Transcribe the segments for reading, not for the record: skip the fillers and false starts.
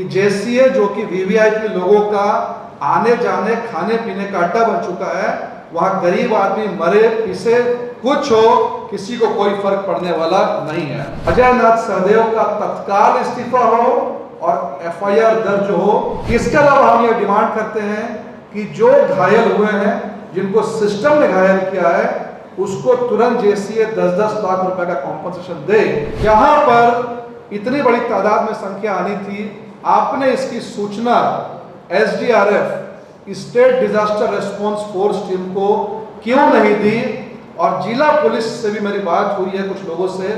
JCA जो कि VVIP लोगों का आने जाने खाने पीने का अड्डा बन चुका है, वहां गरीब आदमी मरे पिसे कुछ हो किसी को कोई फर्क पड़ने वाला नहीं है। अजय नाथ सहदेव का तत्काल इस्तीफा हो और एफआईआर दर्ज हो। इसके अलावा हम ये डिमांड करते हैं कि जो घायल हुए हैं, जिनको सिस्टम ने घायल किया है, उसको तुरंत जेसीए 10-10 लाख रुपए का कॉम्पनसेशन दे। यहाँ पर इतनी बड़ी तादाद में संख्या आनी थी, आपने इसकी सूचना SDRF state disaster response force team को क्यों नहीं दी? और जिला पुलिस से भी मेरी बात हुई है, कुछ लोगों से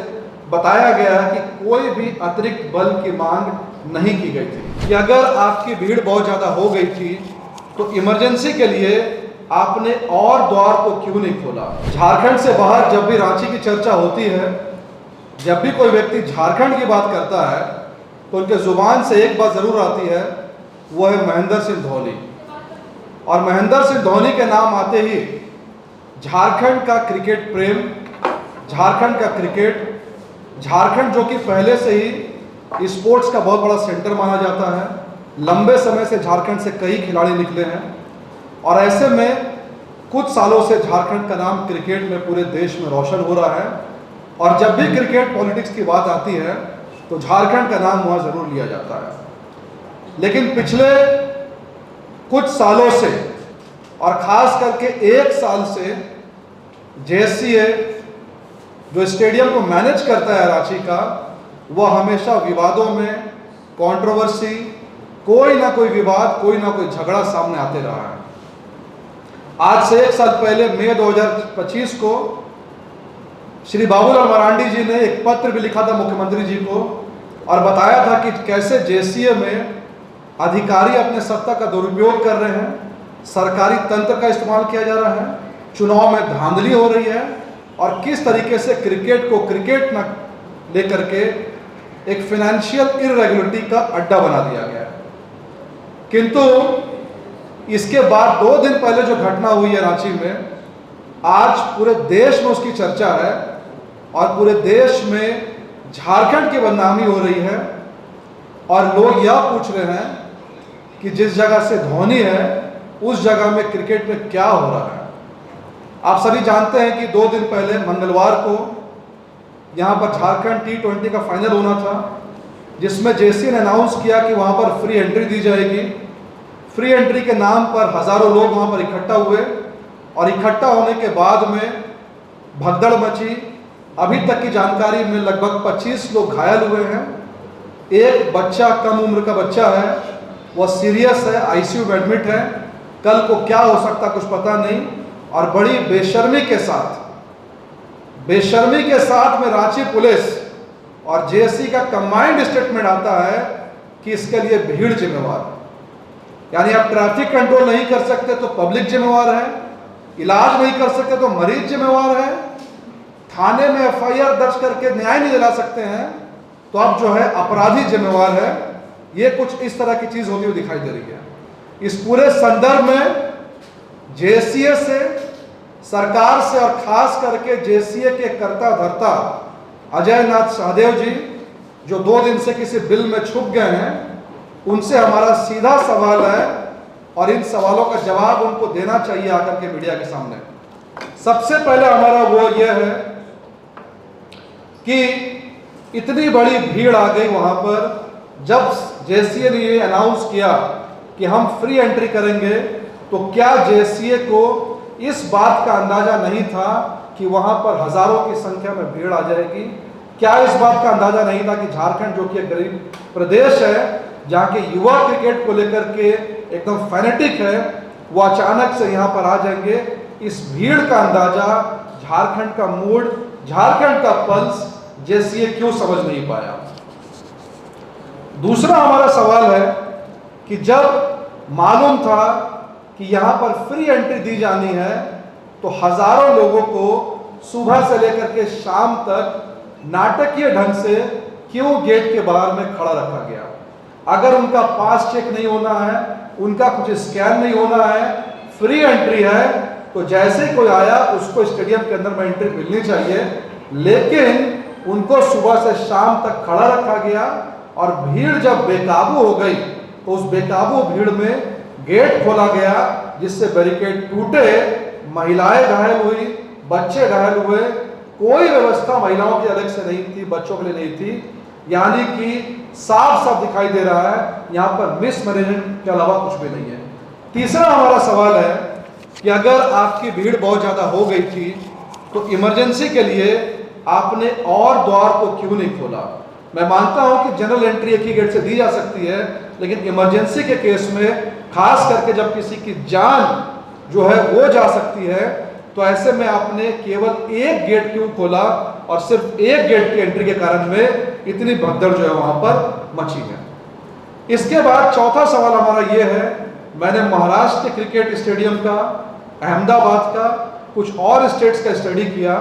बताया गया है कि कोई भी अतिरिक्त बल की मांग नहीं की गई थी। कि अगर आपकी भीड़ बहुत ज़्यादा हो गई थी तो इमरजेंसी के लिए आपने और द्वार को क्यों नहीं खोला? झारखंड से बाहर जब भी रांची की चर्चा होती है, जब भी कोई व्यक्ति झारखंड की बात करता है तो उनके जुबान से एक बात जरूर आती है, वो है महेंद्र सिंह धोनी। और महेंद्र सिंह धोनी के नाम आते ही झारखंड का क्रिकेट प्रेम, झारखंड का क्रिकेट, झारखंड जो कि पहले से ही स्पोर्ट्स का बहुत बड़ा सेंटर माना जाता है, लंबे समय से झारखंड से कई खिलाड़ी निकले हैं और ऐसे में कुछ सालों से झारखंड का नाम क्रिकेट में पूरे देश में रोशन हो रहा है। और जब भी क्रिकेट पॉलिटिक्स की बात आती है तो झारखंड का नाम वहाँ ज़रूर लिया जाता है। लेकिन पिछले कुछ सालों से और ख़ास करके 1 साल से जेसीए जो स्टेडियम को मैनेज करता है रांची का, वह हमेशा विवादों में, कंट्रोवर्सी, कोई ना कोई विवाद, कोई ना कोई झगड़ा सामने आते रहा है। आज से 1 साल पहले मई 2025 को श्री बाबूलाल मरांडी जी ने एक पत्र भी लिखा था मुख्यमंत्री जी को और बताया था कि कैसे जेसीए में अधिकारी अपने सत्ता का दुरुपयोग कर रहे हैं, सरकारी तंत्र का इस्तेमाल किया जा रहा है, चुनाव में धांधली हो रही है और किस तरीके से क्रिकेट को क्रिकेट न लेकर के एक फाइनेंशियल इरेगुलरिटी का अड्डा बना दिया गया है। किंतु इसके बाद 2 दिन पहले जो घटना हुई है रांची में, आज पूरे देश में उसकी चर्चा है और पूरे देश में झारखंड की बदनामी हो रही है और लोग यह पूछ रहे हैं कि जिस जगह से धोनी है उस जगह में क्रिकेट में क्या हो रहा है। आप सभी जानते हैं कि 2 दिन पहले मंगलवार को यहाँ पर झारखंड T20 का फाइनल होना था, जिसमें जेसीए ने अनाउंस किया कि वहाँ पर फ्री एंट्री दी जाएगी। फ्री एंट्री के नाम पर हज़ारों लोग वहाँ पर इकट्ठा हुए और इकट्ठा होने के बाद में भगदड़ मची। अभी तक की जानकारी में लगभग 25 लोग घायल हुए हैं। एक बच्चा, कम उम्र का बच्चा है, वह सीरियस है, आईसीयू में एडमिट है। कल को क्या हो सकता कुछ पता नहीं। और बड़ी बेशर्मी के साथ में रांची पुलिस और जेसी का कंबाइंड स्टेटमेंट आता है कि इसके लिए भीड़ जिम्मेवार है। यानी आप ट्रैफिक कंट्रोल नहीं कर सकते तो पब्लिक जिम्मेवार है, इलाज नहीं कर सकते तो मरीज जिम्मेवार है, थाने में एफआईआर दर्ज करके न्याय नहीं दिला सकते हैं तो अब जो है अपराधी जिम्मेवार है। ये कुछ इस तरह की चीज होती हुई दिखाई दे रही है। इस पूरे संदर्भ में जेसीए से, सरकार से और खास करके जेसीए के कर्ता धर्ता अजय नाथ सहदेव जी, जो 2 दिन से किसी बिल में छुप गए हैं, उनसे हमारा सीधा सवाल है और इन सवालों का जवाब उनको देना चाहिए आकर के मीडिया के सामने। सबसे पहले हमारा वो ये है कि इतनी बड़ी भीड़ आ गई वहां पर। जब जेसीए ने ये अनाउंस किया कि हम फ्री एंट्री करेंगे तो क्या जेसीए को इस बात का अंदाजा नहीं था कि वहां पर हजारों की संख्या में भीड़ आ जाएगी? क्या इस बात का अंदाजा नहीं था कि झारखंड जो कि एक गरीब प्रदेश है, जहाँ के युवा क्रिकेट को लेकर के एकदम फैनेटिक है, वो अचानक से यहाँ पर आ जाएंगे? इस भीड़ का अंदाजा, झारखंड का मूड, झारखंड का पल्स जेसीए क्यों समझ नहीं पाया? दूसरा हमारा सवाल है कि जब मालूम था कि यहाँ पर फ्री एंट्री दी जानी है तो हजारों लोगों को सुबह से लेकर के शाम तक नाटकीय ढंग से क्यों गेट के बाहर में खड़ा रखा गया? अगर उनका पास चेक नहीं होना है, उनका कुछ स्कैन नहीं होना है, फ्री एंट्री है, तो जैसे ही कोई आया उसको स्टेडियम के अंदर में एंट्री मिलनी चाहिए। लेकिन उनको सुबह से शाम तक खड़ा रखा गया और भीड़ जब बेकाबू हो गई तो उस बेकाबू भीड़ में गेट खोला गया, जिससे बैरिकेड टूटे, महिलाएं घायल हुई, बच्चे घायल हुए। कोई व्यवस्था महिलाओं की अलग से नहीं थी, बच्चों के लिए नहीं थी। यानी कि साफ साफ दिखाई दे रहा है यहाँ पर मिसमैनेजमेंट के अलावा कुछ भी नहीं है। तीसरा हमारा सवाल है कि अगर आपकी भीड़ बहुत ज़्यादा हो गई थी तो इमरजेंसी के लिए आपने और द्वार को क्यों नहीं खोला? मैं मानता हूं कि जनरल एंट्री एक ही गेट से दी जा सकती है, लेकिन इमरजेंसी के केस में, खास करके जब किसी की जान जो है वो जा सकती है, तो ऐसे में आपने केवल एक गेट क्यों खोला? और सिर्फ एक गेट की एंट्री के कारण में इतनी भगदड़ जो है वहां पर मची है। इसके बाद चौथा सवाल हमारा ये है, मैंने महाराष्ट्र के क्रिकेट स्टेडियम का, अहमदाबाद का, कुछ और स्टेट्स का स्टडी किया।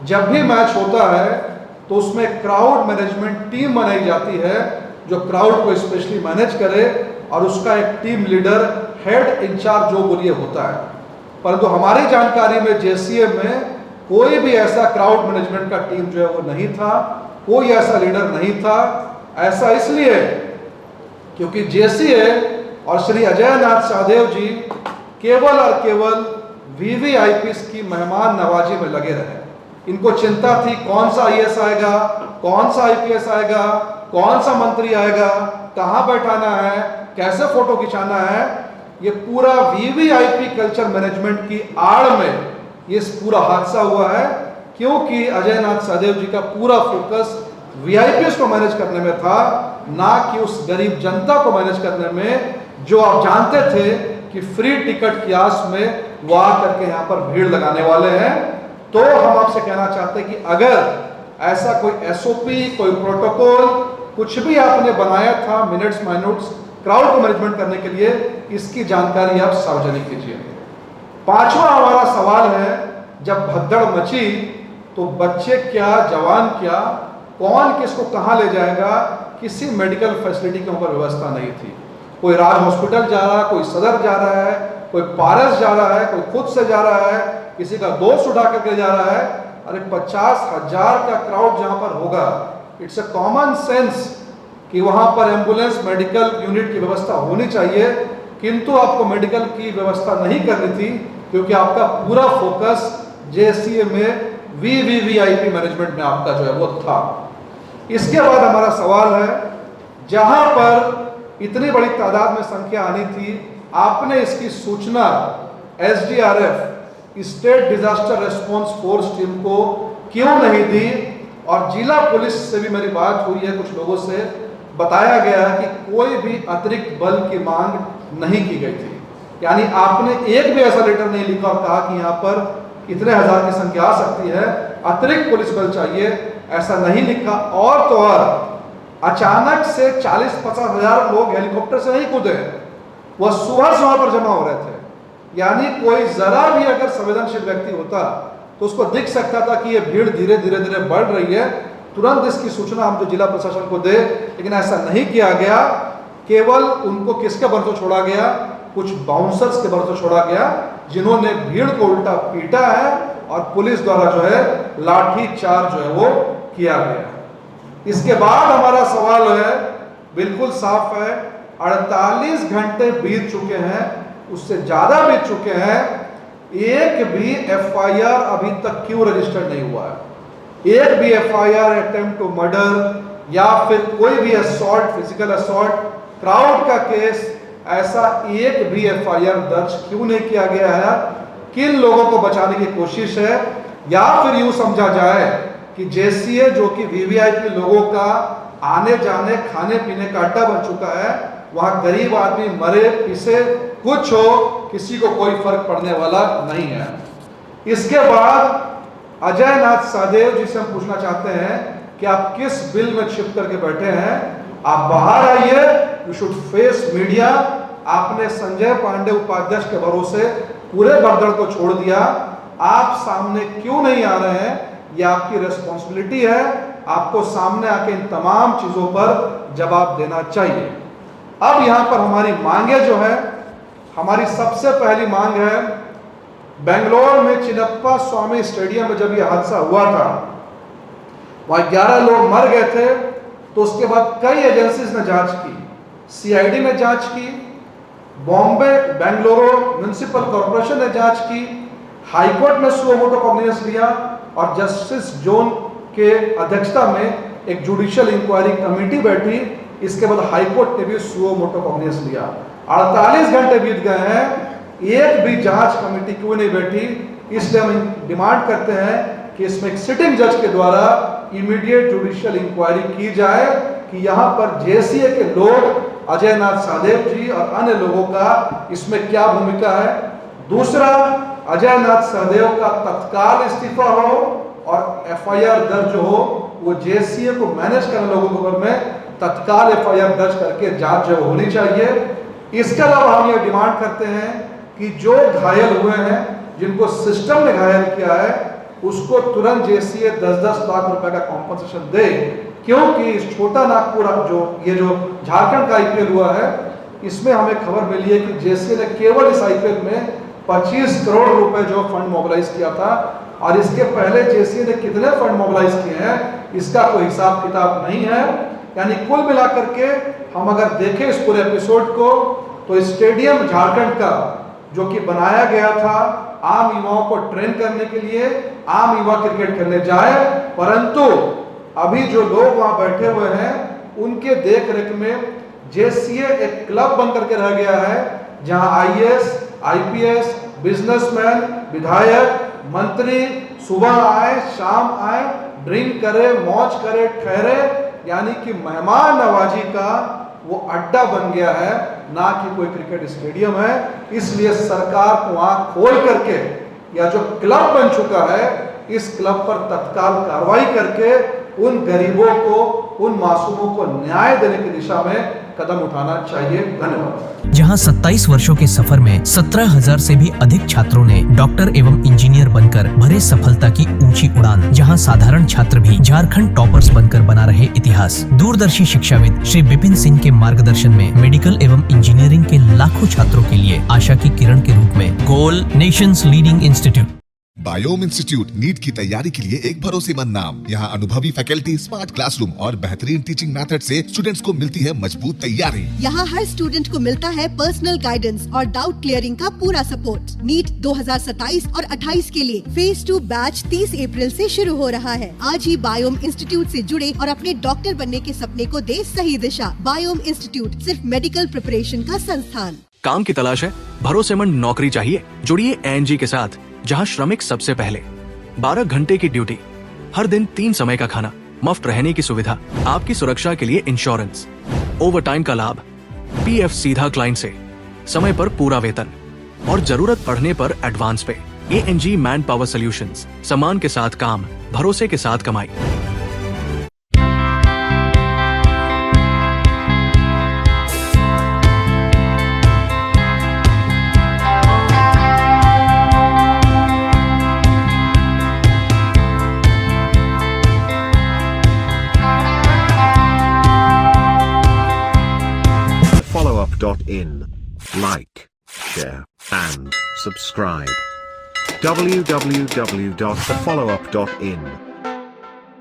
जब भी मैच होता है तो उसमें क्राउड मैनेजमेंट टीम बनाई जाती है जो क्राउड को स्पेशली मैनेज करे, और उसका एक टीम लीडर, हेड इंचार्ज जो बोलिए होता है। परंतु हमारी जानकारी में जेसीए में कोई भी ऐसा क्राउड मैनेजमेंट का टीम जो है वो नहीं था, कोई ऐसा लीडर नहीं था। ऐसा इसलिए क्योंकि जेसीए और श्री अजय नाथ सचदेव जी केवल और केवल वीवीआईपीस की मेहमान नवाजी में लगे रहे। इनको चिंता थी कौन सा आईएएस आएगा, कौन सा आईपीएस आएगा, कौन सा मंत्री आएगा, कहां बैठाना है, कैसे फोटो खिंचाना है। ये पूरा वीवीआईपी कल्चर मैनेजमेंट की आड़ में ये पूरा हादसा हुआ है, क्योंकि अजय नाथ सचदेव जी का पूरा फोकस वीआईपीएस को मैनेज करने में था, ना कि उस गरीब जनता को मैनेज करने में, जो आप जानते थे कि फ्री टिकट की आस में वो आकर के यहाँ पर भीड़ लगाने वाले हैं। तो हम आपसे कहना चाहते हैं कि अगर ऐसा कोई एसओपी, कोई प्रोटोकॉल, कुछ भी आपने बनाया था मिनट्स माइनट्स क्राउड को मैनेजमेंट करने के लिए, इसकी जानकारी आप सार्वजनिक कीजिए। पांचवा हमारा सवाल है, जब भगदड़ मची तो बच्चे क्या, जवान क्या, कौन किसको कहां ले जाएगा, किसी मेडिकल फैसिलिटी के ऊपर व्यवस्था नहीं थी। कोई राज हॉस्पिटल जा रहा है, कोई सदर जा रहा है, कोई पारस जा रहा है, कोई खुद से जा रहा है, किसी का दोस्त उठा करके जा रहा है। अरे 50,000 का क्राउड जहां पर होगा, इट्स अ कॉमन सेंस कि वहां पर एम्बुलेंस, मेडिकल यूनिट की व्यवस्था होनी चाहिए, किंतु आपको मेडिकल की व्यवस्था नहीं करनी थी, क्योंकि आपका पूरा फोकस जेसीए में वीवीआईपी मैनेजमेंट में आपका जो है वो था। इसके बाद हमारा सवाल है, जहां पर इतनी बड़ी तादाद में संख्या आनी थी, आपने इसकी सूचना SDRF, state disaster response force team को क्यों नहीं दी? और जिला पुलिस से भी मेरी बात हुई है, कुछ लोगों से बताया गया है कि कोई भी अतिरिक्त बल की मांग नहीं की गई थी। यानी आपने एक भी ऐसा लेटर नहीं लिखा और कहा कि यहाँ पर इतने हजार की संख्या आ सकती है, अतिरिक्त पुलिस बल चाहिए, ऐसा नहीं लिखा। और तो और अचानक से 40-50 हजार लोग हेलीकॉप्टर से नहीं कूदे, वह सुबह से वहां पर जमा हो रहे थे। यानी कोई जरा भी अगर संवेदनशील व्यक्ति होता तो उसको दिख सकता था कि ये भीड़ धीरे धीरे बढ़ रही है, तुरंत इसकी सूचना हम जो जिला प्रशासन को दे, लेकिन ऐसा नहीं किया गया। केवल उनको किसके भरोसे छोड़ा गया? कुछ बाउंसर्स के भरोसे छोड़ा गया, जिन्होंने भीड़ को उल्टा पीटा है और पुलिस द्वारा जो है लाठी चार्ज जो है वो किया गया। इसके बाद हमारा सवाल है, बिल्कुल साफ है, 48 घंटे बीत चुके हैं, उससे ज्यादा बीत चुके हैं, एक भी एफआईआर अभी तक क्यों रजिस्टर्ड नहीं हुआ है? एक भी एफआईआर अटेम्प्ट टू मर्डर या फिर कोई भी असॉल्ट, फिजिकल असॉल्ट, क्राउड का केस, ऐसा एक भी एफआईआर दर्ज क्यों नहीं किया गया है? किन लोगों को बचाने की कोशिश है? या फिर यूं समझा जाए कि जेसीए जो कि वीवीआईपी लोगों का आने जाने, खाने पीने का अड्डा बन चुका है, वहां गरीब आदमी मरे पिसे कुछ हो, किसी को कोई फर्क पड़ने वाला नहीं है। इसके बाद अजय नाथ सचदेव जी से हम पूछना चाहते हैं कि आप किस बिल में छिप करके बैठे हैं? आप बाहर आइए, यू शुड फेस मीडिया। आपने संजय पांडे उपाध्यक्ष के भरोसे पूरे भगदड़ को छोड़ दिया, आप सामने क्यों नहीं आ रहे हैं? ये आपकी रिस्पॉन्सिबिलिटी है, आपको सामने आके इन तमाम चीजों पर जवाब देना चाहिए। अब यहां पर हमारी मांगे जो है, हमारी सबसे पहली मांग है, बेंगलोर में चिन्नप्पा स्वामी स्टेडियम में जब यह हादसा हुआ था, वहां 11 लोग मर गए थे, तो उसके बाद कई एजेंसीज ने जांच की, सीआईडी ने जांच की, बॉम्बे बेंगलुरु म्युनिसिपल कॉर्पोरेशन ने जांच की, हाईकोर्ट ने सुओ मोटो कॉग्निजेंस लिया और जस्टिस जोन के अध्यक्षता में एक जुडिशियल इंक्वायरी कमेटी बैठी। इसके बाद हाईकोर्ट ने भी सुओ मोटो कॉग्निजेंस लिया। 48 घंटे बीत गए हैं, एक भी जांच कमेटी क्यों नहीं बैठी? इसलिए हम डिमांड करते हैं कि इसमें एक सिटिंग जज के द्वारा इमीडिएट जुडिशियल इंक्वायरी की जाए कि यहाँ पर जेसीए के लोग अजय नाथ सहदेव जी और अन्य लोगों का इसमें क्या भूमिका है। दूसरा, अजय नाथ सहदेव का तत्काल इस्तीफा हो और एफआईआर दर्ज हो, वो जेसीए को मैनेज करने लोगों के ऊपर में तत्काल एफआईआर दर्ज करके जांच जो होनी चाहिए। इसके अलावा हम ये डिमांड करते हैं कि जो घायल हुए हैं, जिनको सिस्टम ने घायल किया है, उसको तुरंत जेसीए 10-10 लाख रुपए का कॉम्पनसेशन दे, क्योंकि इस छोटा नागपुर जो झारखंड का आईपीएल हुआ है, इसमें हमें खबर मिली है कि जेसीए ने केवल इस आईपीएल में 25 करोड़ रुपए जो फंड मोबिलाइज किया था, और इसके पहले जेसीए ने कितने फंड मोबिलाइज किए हैं इसका कोई हिसाब किताब नहीं है। यानी कुल मिलाकर के हम अगर देखें इस पूरे एपिसोड को, तो स्टेडियम झारखंड का जो कि बनाया गया था आम युवाओं को ट्रेन करने के लिए, आम युवा क्रिकेट खेलने जाए, परंतु अभी जो लोग वहां बैठे हुए हैं उनके देख रेख में जेसीए एक क्लब बन करके रह गया है, जहां आईएएस, आईपीएस, बिजनेसमैन, विधायक, मंत्री सुबह आए शाम आए, ड्रिंक करे, मौज करे, ठहरे, यानी कि मेहमान नवाजी का वो अड्डा बन गया है, ना कि कोई क्रिकेट स्टेडियम है। इसलिए सरकार को आंख खोल करके, या जो क्लब बन चुका है, इस क्लब पर तत्काल कार्रवाई करके उन गरीबों को, उन मासूमों को न्याय देने की दिशा में कदम उठाना चाहिए। धन्यवाद। जहां 27 वर्षों के सफर में 17,000 से भी अधिक छात्रों ने डॉक्टर एवं इंजीनियर बनकर भरे सफलता की ऊंची उड़ान, जहां साधारण छात्र भी झारखंड टॉपर्स बनकर बना रहे इतिहास। दूरदर्शी शिक्षाविद श्री विपिन सिंह के मार्गदर्शन में मेडिकल एवं इंजीनियरिंग के लाखों छात्रों के लिए आशा की किरण के रूप में goal nations leading institute. Biome institute NEET की तैयारी के लिए एक भरोसेमंद नाम। यहाँ अनुभवी फैकल्टी, स्मार्ट क्लासरूम और बेहतरीन टीचिंग मेथड से स्टूडेंट्स को मिलती है मजबूत तैयारी। यहाँ हर स्टूडेंट को मिलता है पर्सनल गाइडेंस और डाउट क्लियरिंग का पूरा सपोर्ट। नीट 2027 और 28 के लिए फेज 2 बैच 30 अप्रैल से शुरू हो रहा है। आज ही बायोम इंस्टीट्यूट से जुड़े और अपने डॉक्टर बनने के सपने को दे सही दिशा। बायोम इंस्टीट्यूट सिर्फ मेडिकल प्रिपरेशन का संस्थान। काम की तलाश है, भरोसेमंद नौकरी चाहिए? जुड़िए एएनजी के साथ, जहां श्रमिक सबसे पहले। 12 घंटे की ड्यूटी, हर दिन 3 समय का खाना, मुफ्त रहने की सुविधा, आपकी सुरक्षा के लिए इंश्योरेंस, ओवर टाइम का लाभ, पीएफ सीधा क्लाइंट से, समय पर पूरा वेतन और जरूरत पड़ने पर एडवांस पे। एएनजी मैन पावर सॉल्यूशंस, सम्मान के साथ काम, भरोसे के साथ कमाई। followup.in. Like, share, and subscribe. www.thefollowup.in